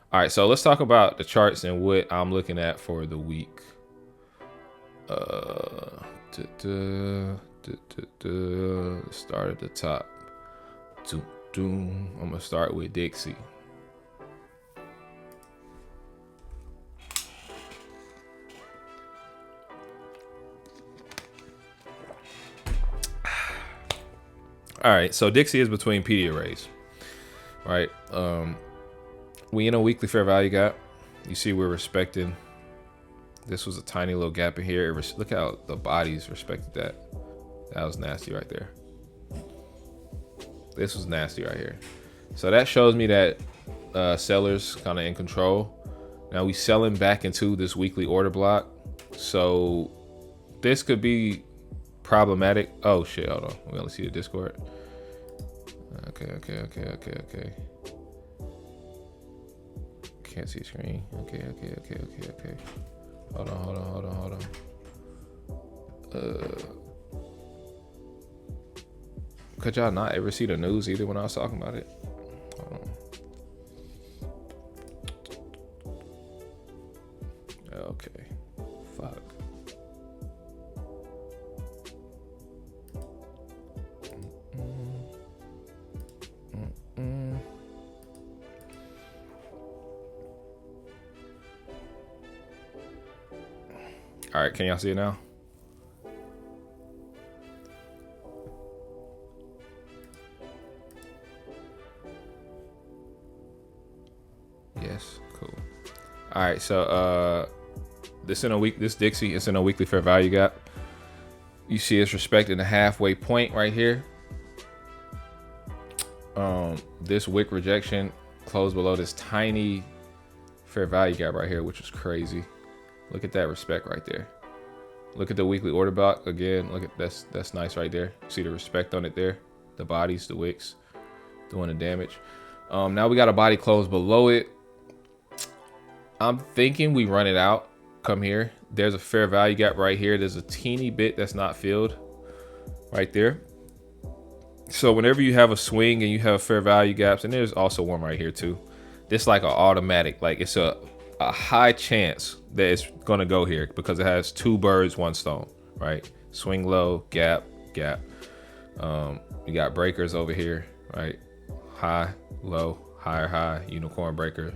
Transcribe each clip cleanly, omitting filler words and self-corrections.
All right, so let's talk about the charts and what I'm looking at for the week. Start at the top. I'm gonna start with Dixie. All right, so Dixie is between PD arrays, right? We in a weekly fair value gap. You see, we're respecting. This was a tiny little gap in here. Look how the bodies respected that. That was nasty right there. This was nasty right here. So that shows me that sellers kind of in control. Now we selling back into this weekly order block. So this could be problematic. Oh shit, hold on. We only see the Discord. Okay. Can't see screen. Okay. Hold on. Could y'all not ever see the news either when I was talking about it? Hold on. Okay. Fuck. All right, can y'all see it now? Yes, cool. All right, so this Dixie is in a weekly fair value gap. You see it's respecting the halfway point right here. This wick rejection closed below this tiny fair value gap right here, which is crazy. Look at that respect right there. Look at the weekly order block again. Look at that's nice right there. See the respect on it there. The bodies, the wicks doing the damage. Now we got a body close below it. I'm thinking we run it out. Come here. There's a fair value gap right here. There's a teeny bit that's not filled right there. So whenever you have a swing and you have fair value gaps, and there's also one right here too. This like an automatic, like it's a high chance that it's gonna go here because it has two birds, one stone, right? Swing low, gap. You got breakers over here, right? High, low, higher, high, unicorn breaker.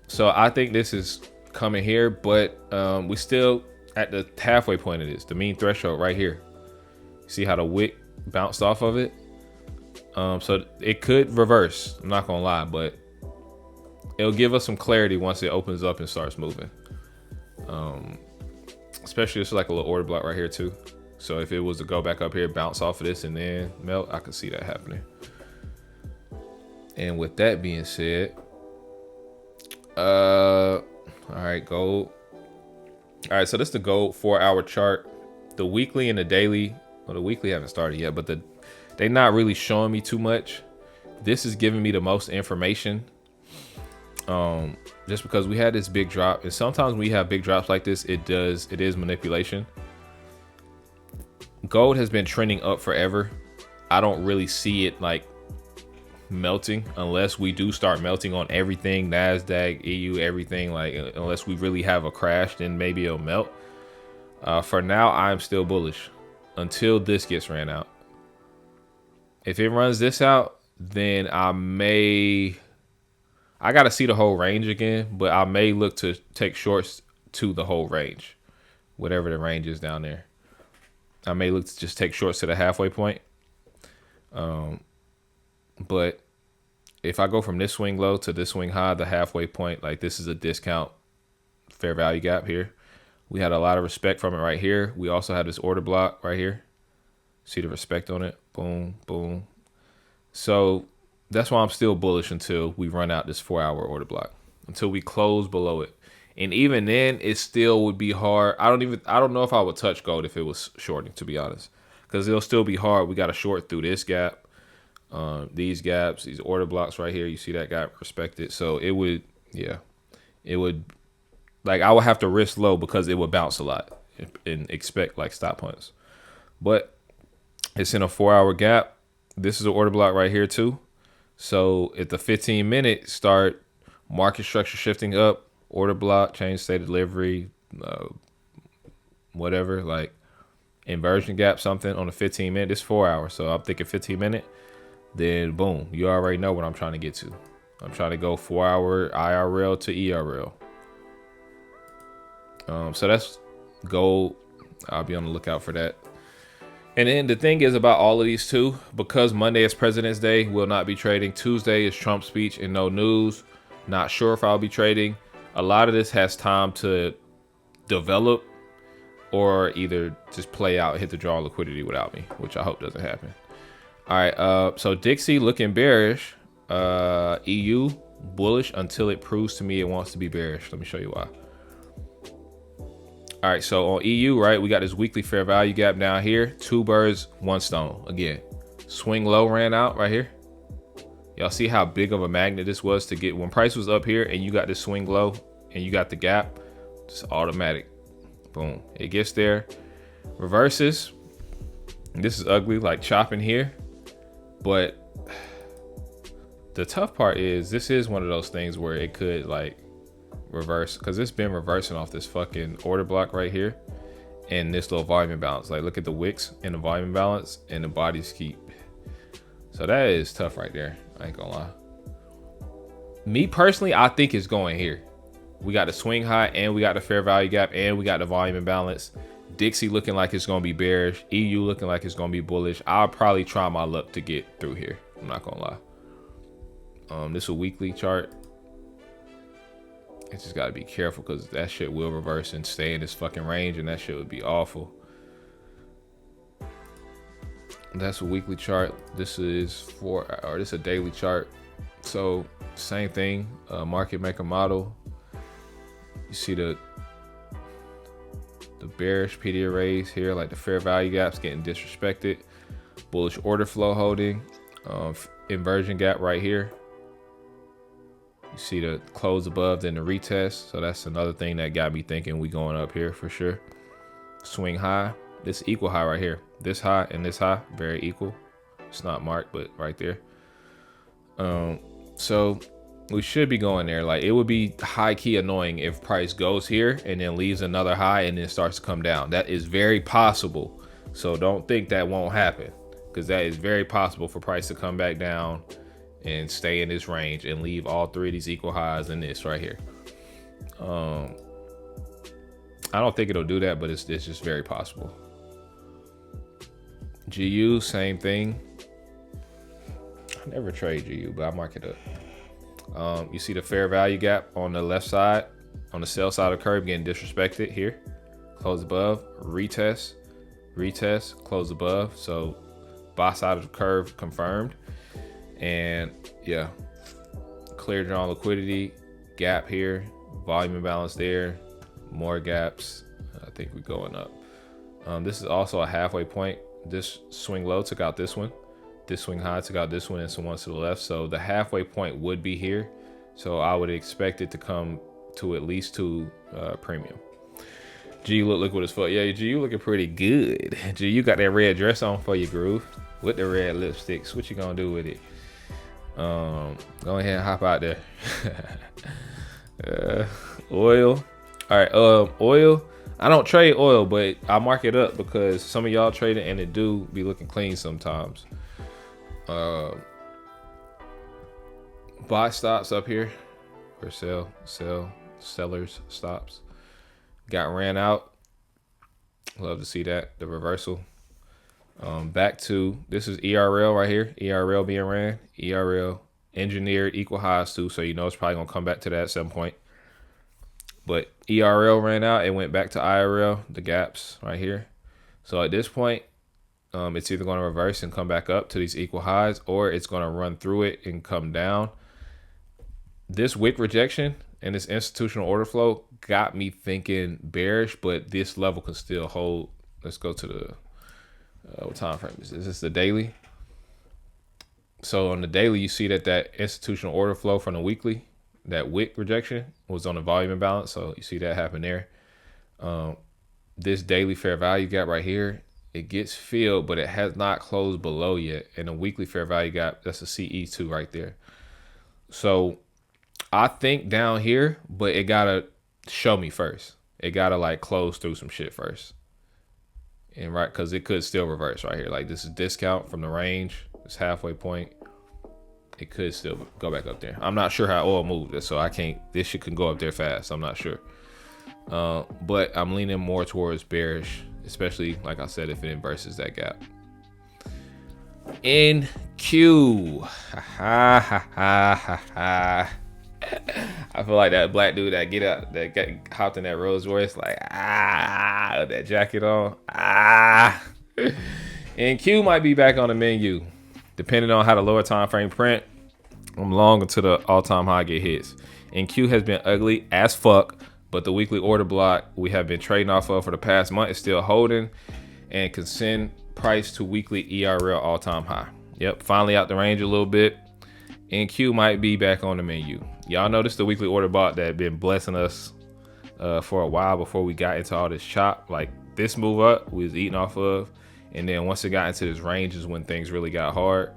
So I think this is coming here, but we still at the halfway point of this, the mean threshold right here. See how the wick bounced off of it? So it could reverse, I'm not gonna lie, but it'll give us some clarity once it opens up and starts moving. Especially it's like a little order block right here too. So if it was to go back up here, bounce off of this and then melt, I could see that happening. And with that being said, all right, gold. All right, so this is the gold 4-hour chart. The weekly and the daily, well, the weekly haven't started yet, but they're not really showing me too much. This is giving me the most information. Just because we had this big drop, and sometimes when we have big drops like this, it is manipulation. Gold has been trending up forever. I don't really see it like melting unless we do start melting on everything, Nasdaq, EU, everything. Like unless we really have a crash, then maybe it'll melt. For now, I'm still bullish until this gets ran out. If it runs this out, then I gotta see the whole range again, but I may look to take shorts to the whole range, whatever the range is down there. I may look to just take shorts to the halfway point. But if I go from this swing low to this swing high, the halfway point, like this is a discount fair value gap here. We had a lot of respect from it right here. We also had this order block right here. See the respect on it? Boom, boom. So that's why I'm still bullish until we run out this 4-hour order block, until we close below it. And even then, it still would be hard. I don't know if I would touch gold if it was shorting, to be honest, because it'll still be hard. We got to short through this gap, these gaps, these order blocks right here. You see that gap respected. So it would, like I would have to risk low because it would bounce a lot and expect like stop points. But it's in a 4-hour gap. This is an order block right here too. So if the 15-minute start Market structure shifting up, order block, change state of delivery, whatever, like inversion gap, something on a 15-minute. It's 4 hours, so I'm thinking 15-minute. Then boom, you already know what I'm trying to get to. I'm trying to go 4 hour IRL to ERL. So that's gold. I'll be on the lookout for that. And then the thing is about all of these too, because Monday is President's Day, will not be trading. Tuesday is Trump's speech and no news. Not sure if I'll be trading. A lot of this has time to develop or either just play out, hit the draw liquidity without me, which I hope doesn't happen. All right, so Dixie looking bearish. EU bullish until it proves to me it wants to be bearish. Let me show you why. All right, so on EU, right, we got this weekly fair value gap down here. 2 birds, 1 stone. Again, swing low ran out right here. Y'all see how big of a magnet this was to get when price was up here and you got this swing low and you got the gap, just automatic. Boom, it gets there, reverses. This is ugly, like chopping here. But the tough part is this is one of those things where it could like reverse, because it's been reversing off this fucking order block right here and this little volume imbalance. Like look at the wicks and the volume imbalance and the bodies keep. So that is tough right there. I ain't gonna lie. Me personally, I think it's going here. We got the swing high and we got the fair value gap and we got the volume imbalance. Dixie looking like it's gonna be bearish. EU looking like it's gonna be bullish. I'll probably try my luck to get through here. I'm not gonna lie. This is a weekly chart. I just gotta be careful because that shit will reverse and stay in this fucking range, and that shit would be awful. That's a weekly chart. This is this is a daily chart. So same thing. Market maker model. You see the bearish PD arrays here, like the fair value gaps getting disrespected. Bullish order flow holding. Inversion gap right here. You see the close above, then the retest. So that's another thing that got me thinking we going up here for sure. Swing high. This equal high right here. This high and this high, very equal. It's not marked, but right there. So we should be going there. Like it would be high key annoying if price goes here and then leaves another high and then starts to come down. That is very possible. So don't think that won't happen, because that is very possible for price to come back down and stay in this range and leave all 3 of these equal highs in this right here. I don't think it'll do that, but it's just very possible. GU, same thing. I never trade GU, but I mark it up. You see the fair value gap on the left side, on the sell side of the curve, getting disrespected here. Close above, retest, retest, close above. So buy side of the curve confirmed. And yeah, clear drawn liquidity, gap here, volume imbalance there, more gaps. I think we're going up. This is also a halfway point. This swing low took out this one. This swing high took out this one and some ones to the left. So the halfway point would be here. So I would expect it to come to at least to premium. G look liquid as fuck. Yeah, G, you looking pretty good. G, you got that red dress on for your groove with the red lipsticks. What you gonna do with it? Go ahead and hop out there. Oil. All right, oil. I don't trade oil, but I mark it up because some of y'all trade it and it do be looking clean sometimes. Buy stops up here or sell sellers stops. Got ran out. Love to see that, the reversal. Back to, this is ERL right here. ERL being ran. ERL engineered equal highs too, so you know it's probably gonna come back to that at some point. But ERL ran out, it went back to IRL, the gaps right here. So at this point, it's either going to reverse and come back up to these equal highs, or it's going to run through it and come down. This wick rejection and this institutional order flow got me thinking bearish, but this level can still hold. Let's go to the what time frame is this? Is this the daily? So on the daily, you see that institutional order flow from the weekly, that wick rejection was on the volume imbalance. So you see that happen there. This daily fair value gap right here, it gets filled, but it has not closed below yet. And the weekly fair value gap, that's a CE2 right there. So I think down here, but it gotta show me first. It gotta like close through some shit first. And right, because it could still reverse right here. Like this is discount from the range. It's halfway point. It could still go back up there. I'm not sure how oil moved, so I can't. This shit can go up there fast. I'm not sure. But I'm leaning more towards bearish, especially like I said, if it inverses that gap. NQ. I feel like that black dude that hopped in that Rolls Royce, like with that jacket on. NQ might be back on the menu, depending on how the lower time frame print. I'm long until the all-time high get hits. NQ has been ugly as fuck, but the weekly order block we have been trading off of for the past month is still holding and can send price to weekly ERL all-time high. Yep, finally out the range a little bit. NQ might be back on the menu. Y'all noticed the weekly order block that had been blessing us for a while before we got into all this chop. Like this move up we was eating off of, and then once it got into this range is when things really got hard.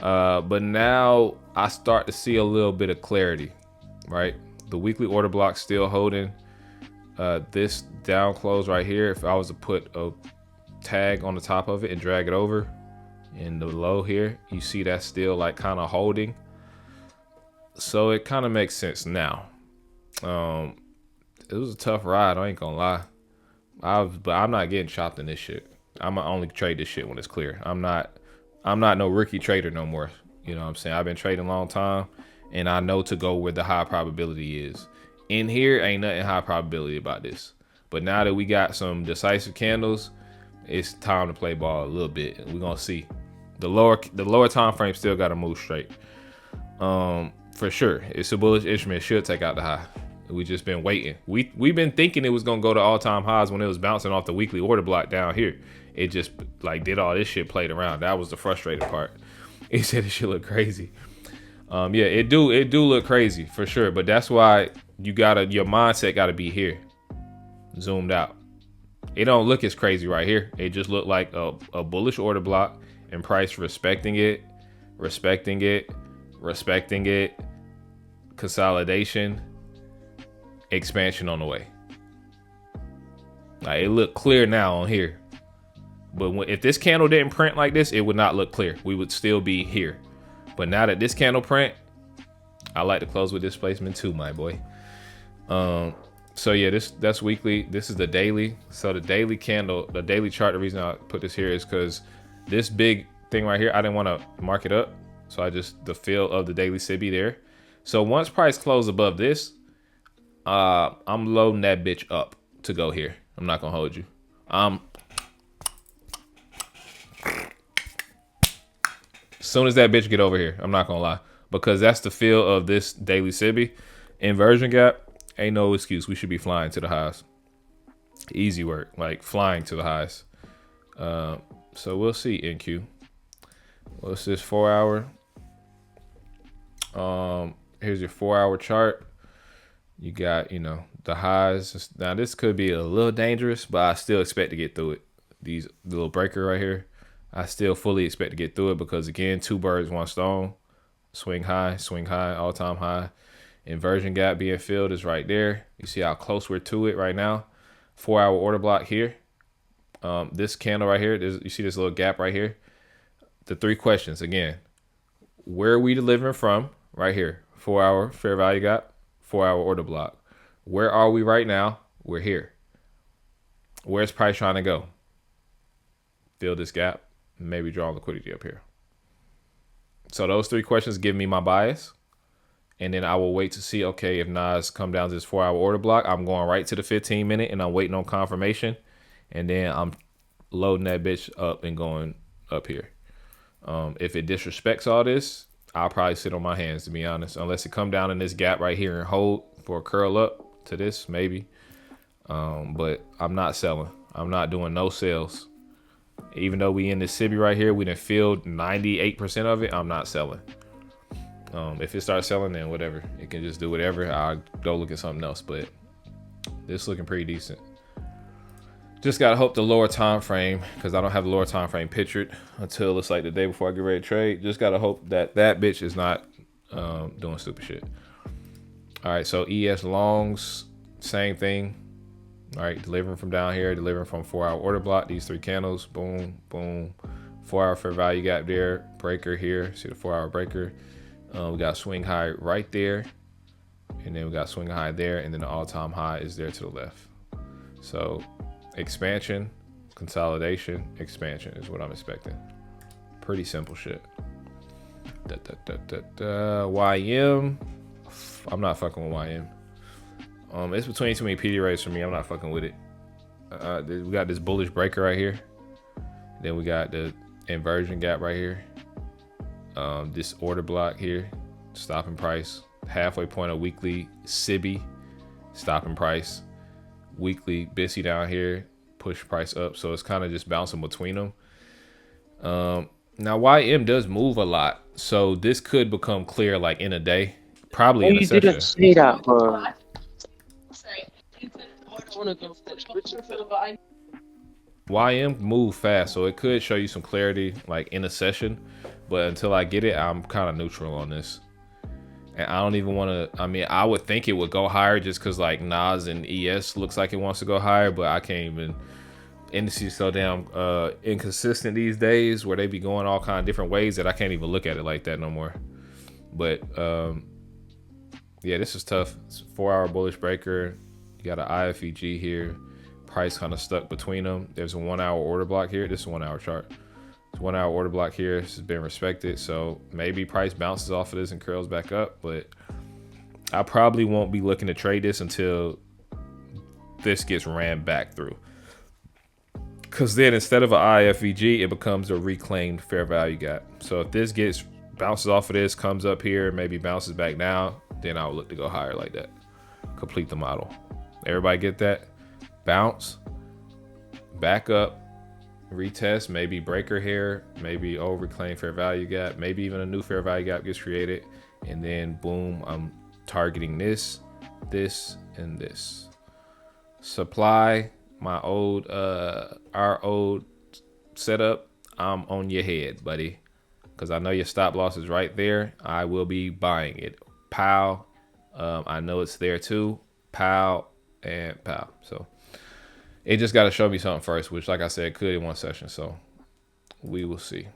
But now I start to see a little bit of clarity, right? The weekly order block still holding. This down close right here, if I was to put a tag on the top of it and drag it over in the low here, you see that's still like kind of holding. So it kind of makes sense now. It was a tough ride, I ain't gonna lie. But I'm not getting chopped in this shit. I'm gonna only trade this shit when it's clear. I'm not no rookie trader no more. You know what I'm saying? I've been trading a long time, and I know to go where the high probability is. In here, ain't nothing high probability about this. But now that we got some decisive candles, it's time to play ball a little bit. We're gonna see. The lower time frame still gotta move straight. For sure. It's a bullish instrument. It should take out the high. We just been waiting. We've been thinking it was gonna go to all-time highs when it was bouncing off the weekly order block down here. It just like did all this shit, played around. That was the frustrating part. He said it should look crazy. Yeah, it do look crazy for sure. But that's why your mindset gotta be here, zoomed out. It don't look as crazy right here. It just looked like a bullish order block and price respecting it, consolidation, expansion on the way. Like, it looked clear now on here. But if this candle didn't print like this, it would not look clear. We would still be here. But now that this candle print, I like to close with displacement too, my boy. So yeah, that's weekly. This is the daily. So the daily candle, the daily chart, the reason I put this here is because this big thing right here, I didn't want to mark it up. So the feel of the daily SIBI there. So once price close above this, I'm loading that bitch up to go here. I'm not gonna hold you. As soon as that bitch get over here, I'm not gonna lie, because that's the feel of this daily SIBI. Inversion gap, ain't no excuse. We should be flying to the highs. Easy work, like flying to the highs. So we'll see. NQ. What's this 4 hour? Here's your 4 hour chart. You got, the highs. Now this could be a little dangerous, but I still expect to get through it. These little breaker right here, I still fully expect to get through it because again, two birds, one stone. Swing high, all time high. Inversion gap being filled is right there. You see how close we're to it right now. 4 hour order block here. This candle right here, you see this little gap right here. The three questions again. Where are we delivering from? Right here. 4 hour fair value gap, 4 hour order block. Where are we right now? We're here. Where's price trying to go? Fill this gap, maybe draw liquidity up here. So those three questions give me my bias. And then I will wait to see, okay, if Nas come down to this 4 hour order block, I'm going right to the 15 minute and I'm waiting on confirmation. And then I'm loading that bitch up and going up here. If it disrespects all this, I'll probably sit on my hands, to be honest, unless it come down in this gap right here and hold for a curl up to this, maybe. But I'm not selling. I'm not doing no sales. Even though we in this SIBI right here, we done filled 98% of it. I'm not selling. If it starts selling, then whatever. It can just do whatever. I'll go look at something else. But this looking pretty decent. Just gotta hope the lower time frame, because I don't have the lower time frame pictured until it's like the day before I get ready to trade. Just gotta hope that that bitch is not doing stupid shit. All right, so ES longs, same thing. All right, delivering from down here, delivering from 4-hour order block. These 3 candles, boom, boom. 4-hour fair value gap there, breaker here. See the 4-hour breaker. We got swing high right there, and then we got swing high there, and then the all-time high is there to the left. So expansion, consolidation, expansion is what I'm expecting. Pretty simple shit. YM, I'm not fucking with YM. It's between too many PD rates for me. I'm not fucking with it. We got this bullish breaker right here. Then we got the inversion gap right here. This order block here, stopping price. Halfway point of weekly SIBI, stopping price. Weekly BISI down here, push price up. So it's kind of just bouncing between them. Now YM does move a lot, so this could become clear like in a day, probably in a session. You didn't say that, bro. YM move fast, so it could show you some clarity like in a session, but until I get it, I'm kind of neutral on this. And I don't even want to, I mean, I would think it would go higher just because like NAS and ES looks like it wants to go higher, but I can't even. Indices so damn inconsistent these days where they be going all kind of different ways that I can't even look at it like that no more. But yeah, this is tough. It's a 4-hour bullish breaker. You got an IFEG here. Price kind of stuck between them. There's a 1-hour order block here. This is a 1-hour chart. It's 1-hour order block here. This has been respected. So maybe price bounces off of this and curls back up, but I probably won't be looking to trade this until this gets ran back through. Because then instead of an IFEG, it becomes a reclaimed fair value gap. So if this gets bounces off of this, comes up here, maybe bounces back down, then I would look to go higher like that. Complete the model. Everybody get that? Bounce, back up, retest, maybe breaker here, maybe reclaimed fair value gap, maybe even a new fair value gap gets created. And then boom, I'm targeting this, this, and this. Supply. My old, our old setup, I'm on your head, buddy. Because I know your stop loss is right there. I will be buying it. Pow. I know it's there too. Pow and pow. So it just got to show me something first, which like I said, could in one session. So we will see.